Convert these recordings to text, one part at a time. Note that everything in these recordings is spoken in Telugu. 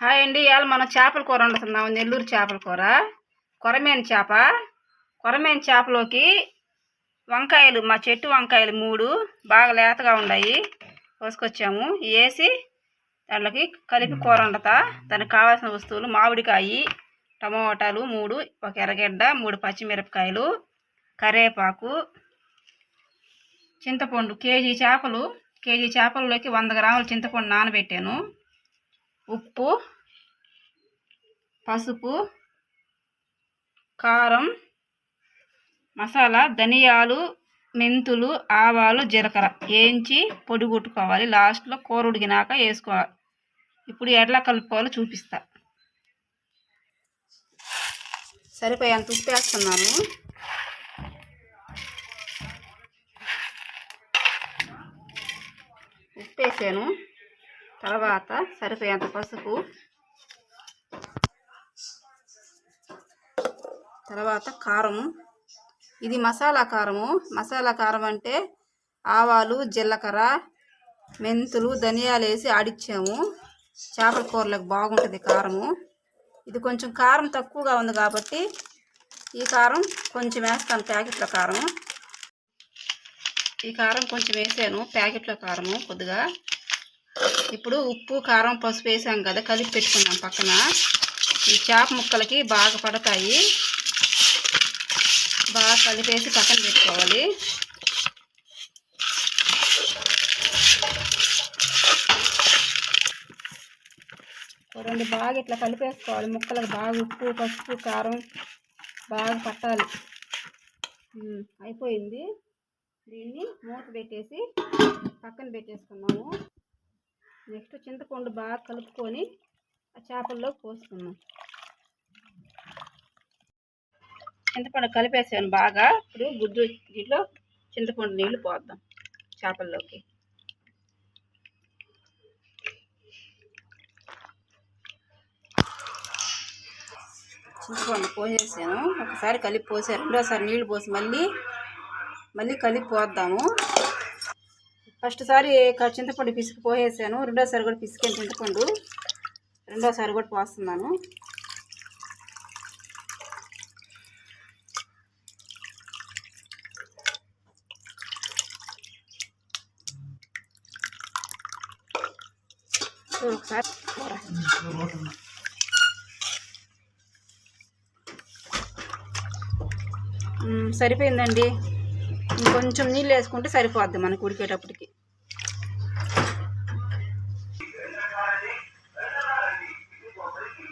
హాయ్ అండి. ఇవాళ మనం చేపల కూర వండుతున్నాము. నెల్లూరు చేపల కూర. కొరమేను చేపలోకి వంకాయలు, మా చెట్టు వంకాయలు 3 బాగా లేతగా ఉన్నాయి, కోసుకొచ్చాము. వేసి దాంట్లోకి కలిపి కూర వండుతా. దానికి కావాల్సిన వస్తువులు: మామిడికాయ, టమోటాలు 3, ఒక ఎర్రగడ్డ, 3 పచ్చిమిరపకాయలు, కరివేపాకు, చింతపండు. కేజీ చేపల్లోకి 100 గ్రాముల చింతపండు నానబెట్టాను. ఉప్పు, పసుపు, కారం, మసాలా, ధనియాలు, మెంతులు, ఆవాలు, జీలకర్ర వేయించి పొడి కొట్టుకోవాలి. లాస్ట్లో కూర ఉడికినాక వేసుకోవాలి. ఇప్పుడు ఎట్లా కలుపుకోవాలో చూపిస్తా. సరిపోయేంత ఉప్పు వేస్తున్నాను. ఉప్పు వేసాను. తర్వాత సరిపోయేంత పసుపు, తర్వాత కారం. ఇది మసాలా కారము. మసాలా కారం అంటే ఆవాలు, జీలకర్ర, మెంతులు, ధనియాలు వేసి ఆడిచ్చాము. చేపల కూరలకు బాగుంటుంది కారము. ఇది కొంచెం కారం తక్కువగా ఉంది కాబట్టి ఈ కారం కొంచెం వేస్తాను. ప్యాకెట్లో కారం, ఈ కారం కొంచెం వేసాను. ప్యాకెట్లో కారము కొద్దిగా. ఇప్పుడు ఉప్పు, కారం, పసుపు వేసాం కదా, కలిపి పెట్టుకున్నాం పక్కన. ఈ చేప ముక్కలకి బాగా పడతాయి. బాగా కలిపేసి పక్కన పెట్టుకోవాలి. చూడండి, బాగా ఇట్లా కలిపేసుకోవాలి. ముక్కలకు బాగా ఉప్పు, పసుపు, కారం బాగా పట్టాలి. అయిపోయింది. దీన్ని మూత పెట్టేసి పక్కన పెట్టేసుకున్నాము. నెక్స్ట్ చింతపండు బాగా కలుపుకొని ఆ చేపల్లో పోసుకున్నాం. చింతపండు కలిపేసాను బాగా. ఇప్పుడు గుడ్డు దీంట్లో చింతపండు నీళ్ళు పోద్దాం చేపల్లోకి. చింతపండు పోసేసాను. ఒకసారి కలిపి పోసాను. రెండోసారి నీళ్ళు పోసి మళ్ళీ కలిపి పోద్దాము. ఫస్ట్ సారి చింతపండు పిసికి పోసేసాను. రెండోసారి కూడా పిసికాను చింతపండు. రెండోసారి కూడా పోస్తున్నాను. ఒకసారి సరిపోయిందండి. ఇంకొంచెం నీళ్ళు వేసుకుంటే సరిపోద్ది మనకు ఉడికేటప్పటికి.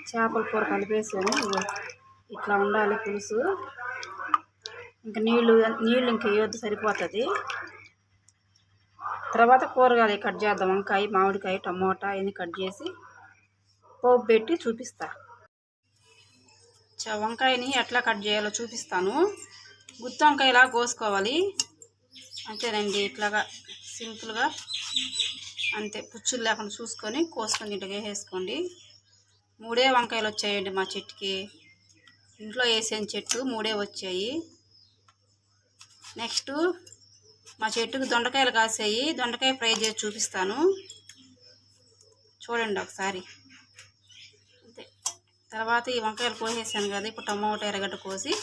చేపల కూర కలిపేసాను. ఇట్లా ఉండాలి పులుసు. ఇంకా నీళ్ళు ఇంక వేయొద్దు, సరిపోతుంది. తర్వాత కూరగాయలు కట్ చేద్దాం. వంకాయ, మామిడికాయ, టమోటా ఇవన్నీ కట్ చేసి పోపు పెట్టి చూపిస్తా. వంకాయని ఎట్లా కట్ చేయాలో చూపిస్తాను. గుత్తి వంకాయలా కోసుకోవాలి. అంతేనండి, ఇట్లాగా సింపుల్గా అంతే. పుచ్చులు లేకుండా చూసుకొని కోసుకొని ఇంటికి వేసేసుకోండి. 3 వంకాయలు వచ్చాయండి మా చెట్టుకి. ఇంట్లో వేసిన చెట్టు 3 వచ్చాయి. నెక్స్ట్ మా చెట్టుకు దొండకాయలు కాసాయి. దొండకాయ ఫ్రై చేసి చూపిస్తాను, చూడండి ఒకసారి. అంతే. తర్వాత ఈ వంకాయలు కోసేసాను కదా, ఇప్పుడు టమోటా, ఎర్రగడ్డ కోసి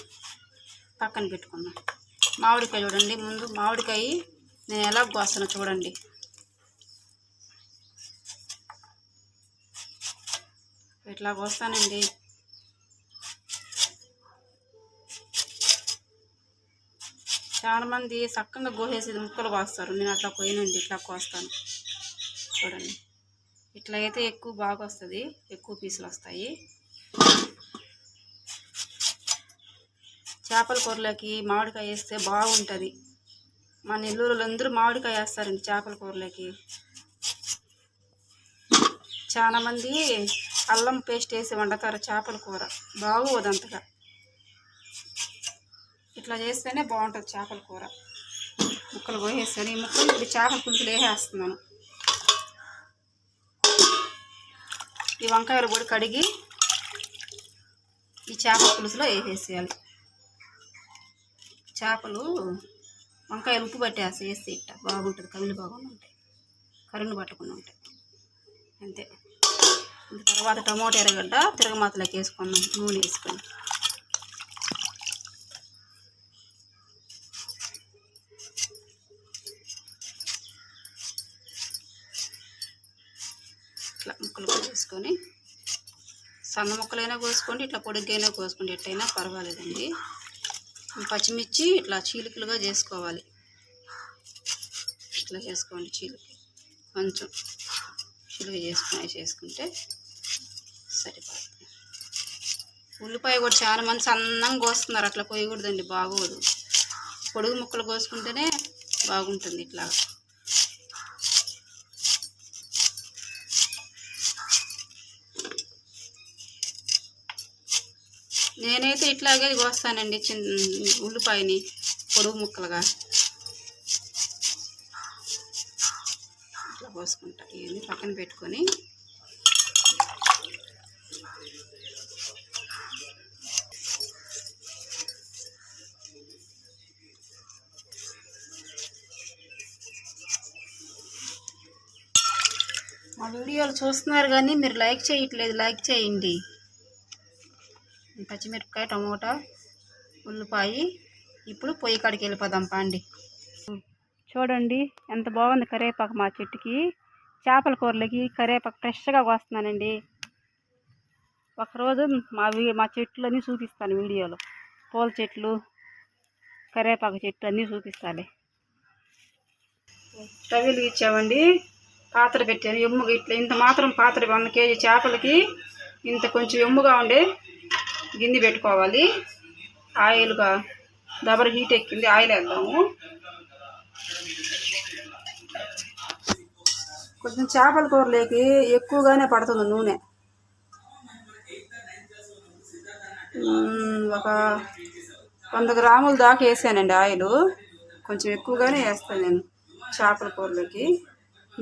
పక్కన పెట్టుకున్నాం. మామిడికాయ చూడండి. ముందు మామిడికాయ నేను ఎలా కోస్తానో చూడండి. ఇట్లా కోస్తానండి. చాలామంది చక్కగా కోసేసి ముక్కలు కోస్తారు. నేను అట్లా కోయనండి, ఇట్లా కోస్తాను. చూడండి, ఇట్లా అయితే ఎక్కువ బాగా వస్తుంది, ఎక్కువ పీసులు వస్తాయి. చేపల కూరలోకి మామిడికాయ వేస్తే బాగుంటుంది. మా నెల్లూరులో అందరూ మామిడికాయ వేస్తారండి చేపల కూరలోకి. చాలామంది అల్లం పేస్ట్ వేసి వండుతారు చేపల కూర, బాగోదు అంతగా. ఇట్లా చేస్తేనే బాగుంటుంది చేపల కూర. ముక్కలు కోసేస్తాను. ఈ ముక్కలు ఇప్పుడు చేపల పులుసులు వేసేస్తున్నాను. ఈ వంకాయలు కూడా కడిగి ఈ చేపల పులుసులో వేసేసేయాలి. చేపలు వంకాయలు ఉప్పు పట్టేసి వేస్తే ఇట్ట బాగుంటుంది. కమిలి బాగుండి ఉంటాయి, కరుణు పట్టకుండా ఉంటాయి. అంతే. తర్వాత టమోటా ఎర్రగడ్డ తిరగమాతలోకి వేసుకున్నాం నూనె వేసుకొని. ఇట్లా ముక్కలు కోసుకొని సన్న ముక్కలైనా కోసుకోండి, ఇట్లా పొడిగైనా కోసుకోండి, ఎట్టయినా పర్వాలేదండి. పచ్చిమిర్చి ఇట్లా చీలికలుగా చేసుకోవాలి. ఇట్లా చేసుకోండి, చీలిక కొంచెం చీలిక చేసుకుంటే సరిపోతుంది. ఉల్లిపాయ కూడా చాలా మంది సన్నంగా కోస్తున్నారు, అట్లా కోయకూడదండి, బాగోదు. పొడుగు ముక్కలు కోసుకుంటేనే బాగుంటుంది. ఇట్లా నేనైతే ఇట్లాగే కోస్తానండి, ఉల్లిపాయని పొడుగు ముక్కలుగా ఇట్లా కోసుకుంటా. ఇవన్నీ పక్కన పెట్టుకొని మా వీడియోలు చూస్తున్నారు కానీ మీరు లైక్ చేయట్లేదు, లైక్ చేయండి. పచ్చిమిరపకాయ, టమోటా, ఉల్లిపాయ. ఇప్పుడు పొయ్యి కాడికి వెళ్ళిపోదాం పండి. చూడండి ఎంత బాగుంది కరివేపాకు మా చెట్టుకి. చేపల కూరలకి కరివేపాకు ఫ్రెష్గా కోస్తున్నానండి. ఒకరోజు మా చెట్లు అన్నీ చూపిస్తాను వీడియోలో. పూల చెట్లు, కరివేపాకు చెట్లు అన్నీ చూపిస్తాను. స్టవ్ వెలిగించామండి, పాత్ర పెట్టాను. ఎమ్ముగా ఇట్లా ఇంత మాత్రం పాత్ర, 1 కేజీ చేపలకి ఇంత కొంచెం ఎమ్ముగా ఉండే గిన్నె పెట్టుకోవాలి. ఆయిల్గా దబర హీట్ ఎక్కింది, ఆయిల్ వేద్దాము. కొంచెం చేపల కూరలోకి ఎక్కువగానే పడుతుంది నూనె. ఒక 100 గ్రాముల దాకా వేసానండి ఆయిల్. కొంచెం ఎక్కువగానే వేస్తాను నేను చేపల కూరలోకి.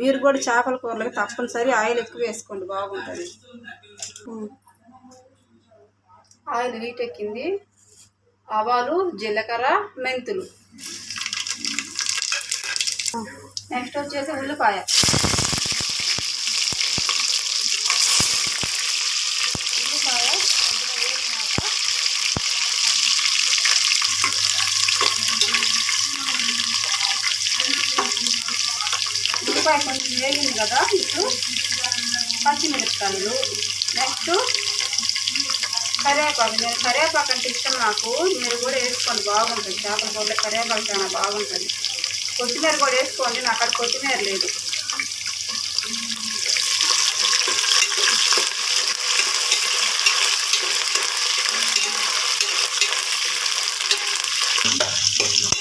మీరు కూడా చేపల కూరలోకి తప్పనిసరి ఆయిల్ ఎక్కువ వేసుకోండి, బాగుంటుంది. ఆయిల్ హీట్ ఎక్కింది. ఆవాలు, జీలకర్ర, మెంతులు. నెక్స్ట్ వచ్చేసి ఉల్లిపాయ. ఉల్లిపాయ కొంచెం వేగింది కదా, ఇప్పుడు పచ్చిమిరపకాయలు. నెక్స్ట్ కరివేపాకు. నేను కరివేపాకు అంటే ఇష్టం నాకు, మీరు కూడా వేసుకోండి, బాగుంటుంది. చేపల కూరలో కరివేపాకు చాలా బాగుంటుంది. కొత్తిమీర కూడా వేసుకోండి, నాకు అక్కడ కొత్తిమీర లేదు.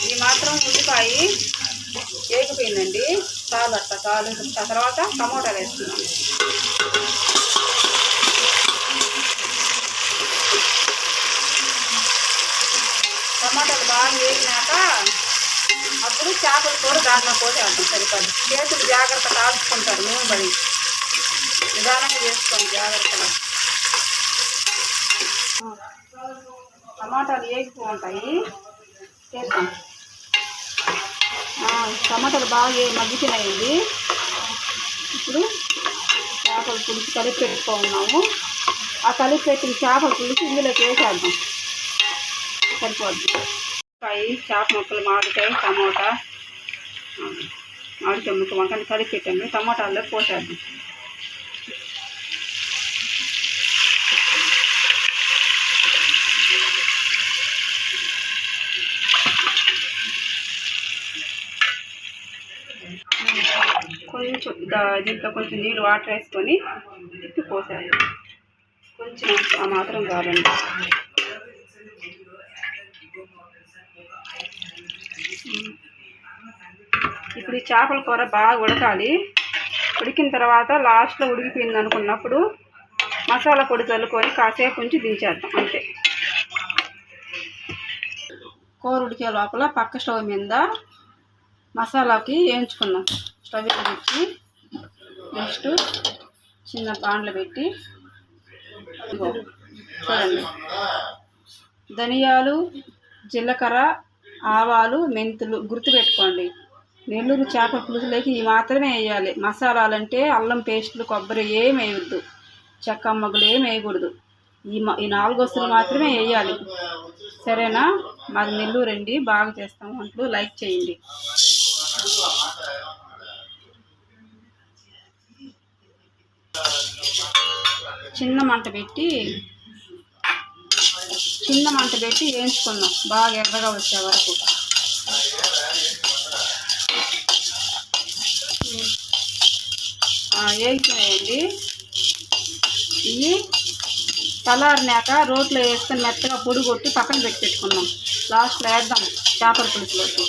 ఈ మాత్రం ఉల్లిపాయ వేగిపోయిందండి, చాలు అట్లా చాలు. తర్వాత టమోటాలు వేస్తున్నాను. టమాటాలు బాగా వేసినాక అప్పుడు చేపల కూర దాంట్లో పోసేద్దాం, సరిపడి. చేతులు జాగ్రత్త కాల్చుకుంటారు, నూనె పడి. నిదానంగా చేసుకోండి, జాగ్రత్తగా. టమాటాలు వేగిపో ఉంటాయి, చేస్తాం. టమాటాలు బాగా మగ్గిపోయినాయండి. ఇప్పుడు చేపల పులుసు కలిపి పెట్టుకున్నాము. ఆ కలిపి పెట్టిన చేపల పులుసు ఇందులోకి వేసేద్దాం, సరిపోద్ది. చేప ముక్కలు, మామిడికాయ, టమోటా, మామిడికాయ ముక్క వంకని కలిపి పెట్టాము. టమోటాల్లో పోసేద్దాం. కొంచెం దీంట్లో కొంచెం నీళ్ళు వాటర్ వేసుకొని తిప్పి పోసేద్దాం. కొంచెం ఆ మాత్రం కాదండి. ఇప్పుడు ఈ చేపల కూర బాగా ఉడకాలి. ఉడికిన తర్వాత లాస్ట్లో ఉడికిపోయింది అనుకున్నప్పుడు మసాలా పొడి చల్లుకొని కాసేపు ఉంచి దించేద్దాం, అంతే. కూర ఉడికే లోపల పక్క స్టవ్ మీద మసాలాకి వేయించుకున్నాం. స్టవ్ తెచ్చి నెక్స్ట్ చిన్న పాన్లు పెట్టి చూడండి, ధనియాలు, జీలకర్ర, ఆవాలు, మెంతులు గుర్తుపెట్టుకోండి. నెల్లూరు చేపల పులుసులోకి ఇవి మాత్రమే వేయాలి. మసాలాలంటే అల్లం పేస్టులు, కొబ్బరి ఏమి వేయవద్దు. చెక్క మొగ్గలు ఏమి వేయకూడదు. ఈ 4 వస్తువులు మాత్రమే వేయాలి. సరేనా? మాది నెల్లూరు అండి, బాగా చేస్తాం వంటలు. లైక్ చేయండి. చిన్న మంట పెట్టి వేయించుకుందాం బాగా ఎర్రగా వచ్చే వరకు. వేగిపోయాయండి. ఇవి చల్లారినాక రోట్లో వేసుకొని మెత్తగా పొడి కొట్టి పక్కన పెట్టుకుందాం. లాస్ట్లో వేద్దాం చేపల పులుసులోకి.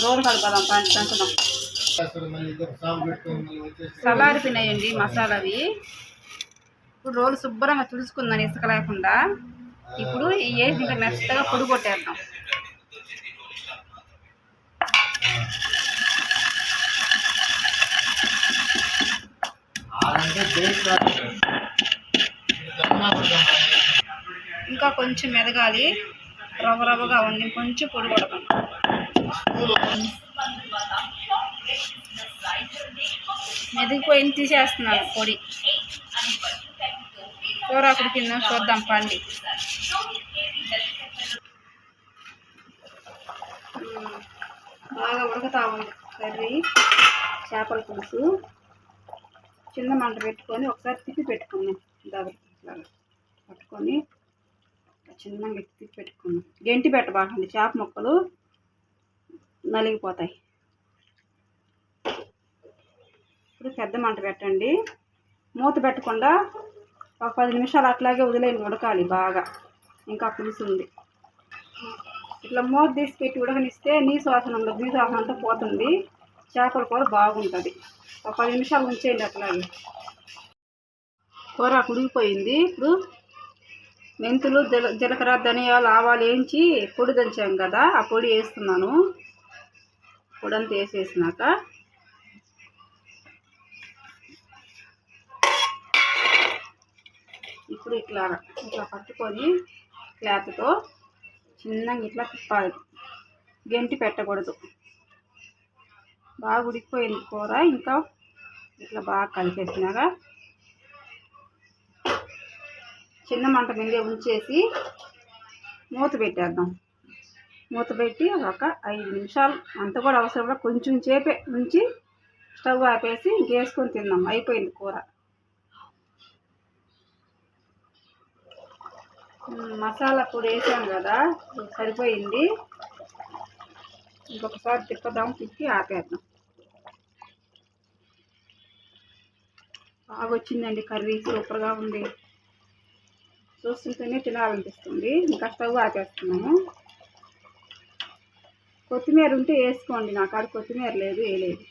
రోలు కలపదాం, పెంచదాం. చల్లారిపోయినాయండి మసాలావి. ఇప్పుడు రోలు శుభ్రంగా తుడుచుకుందాం ఇసుక లేకుండా. ఇప్పుడు వేసి ఇంకా మెత్తగా పొడి కొట్టేద్దాం. ఇంకా కొంచెం మెదగాలి, రవ్వగా ఉంది. కొంచెం పొడి కొడతాం. మెదిగిపోయింది, తీసేస్తున్నాను పొడి. కూర ఉడికిందా చూద్దాం పండి. బాగా ఉడకతా ఉంది కర్రీ చేపల పులుసు. చిన్న మంట పెట్టుకొని ఒకసారి తిప్పి పెట్టుకున్నాం. దగ్గర పట్టుకొని చిన్నగా తిప్పి పెట్టుకున్నాం. గెంటి పెట్టబాకండి, చేప ముక్కలు నలిగిపోతాయి. ఇప్పుడు పెద్ద మంట పెట్టండి. మూత పెట్టకుండా ఒక 10 నిమిషాలు అట్లాగే వదిలేయండి, ఉడకాలి బాగా. ఇంకా పులుసు ఉంది. ఇట్లా మూత తీసి పెట్టి ఉడకనిస్తే నీసు వాసన ఉండదు, నీసు వాసన అంతా పోతుంది. చేపల కూర బాగుంటుంది. ఒక 10 నిమిషాలు ఉంచేయండి అట్లాగే. కూర ఉడికిపోయింది. ఇప్పుడు మెంతులు, జీలకర్ర, ధనియాలు, ఆవాలు వేయించి పొడి దంచాం కదా, ఆ పొడి వేస్తున్నాను. పొడంతా వేసేసినాక ఇప్పుడు ఇట్లా పట్టుకొని క్లాత్తో చిన్నగా ఇట్లా తిప్పాలి, గెంటి పెట్టకూడదు. బాగా ఉడికిపోయింది కూర. ఇంకా ఇట్లా బాగా కలిపేసినాక చిన్న మంట మీద ఉంచేసి మూత పెట్టేద్దాం. మూత పెట్టి ఒక 5 నిమిషాలు, అంత కూడా అవసరం, కొంచెం సేపే ఉంచి స్టవ్ ఆపేసి ఇంకేసుకొని తిందాం. అయిపోయింది కూర. మసాలా పొడి వేసాం కదా, సరిపోయింది. ఇంకొకసారి తిప్పదాం, తిప్పి ఆపేద్దాం. బాగా వచ్చిందండి కర్రీ, సూపర్గా ఉంది. చూస్తుంటేనే తినాలనిపిస్తుంది. ఇంకా స్టవ్ ఆపేస్తున్నాము. కొత్తిమీర ఉంటే వేసుకోండి, నా కాడ కొత్తిమీర లేదు, వేయలేదు.